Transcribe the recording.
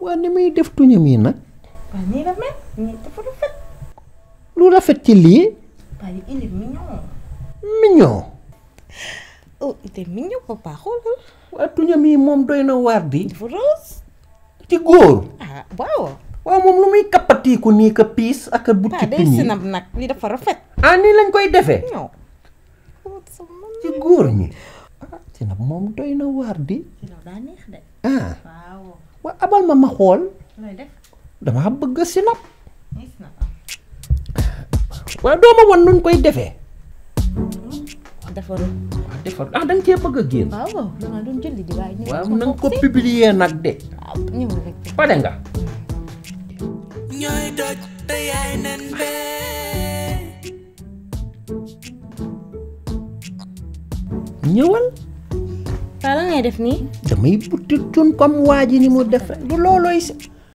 waa ni muy def tuñam yi nag. waaw nii la mel nii dafa rafet. lu rafet ci lii. waaye il est mignon. mignon. oh il est mignon papa xoolal. waa tuñam yi moom doy na waar di. dafa rose. ci góor. ah waaw. waaw moom lu muy kappatiiku nii ka piis ak a butti day piñ yi. sinab nag li dafa rafet. ah nii lañ koy defee. ñëw. ci góor ñi. ah sinab moom doy na waar di. sinab daa neex de. ah waaw. waa abal ma xool. looy def. dama bëgg sinab. gis na waaw doo ma wan nuñ koy defee. defaru. waaw defar ah da nga cee bëgg a génn. waaw waaw dama doon jëli di waaye. ñëw waaw na nga ko publier nag de. waaw ñëw rek. pare nga. ñooy doj te yaay nen bee. ñëwal. waaw lan ngay def nii. damay butti cun comme waa ji ni mu def rek du loolooy si.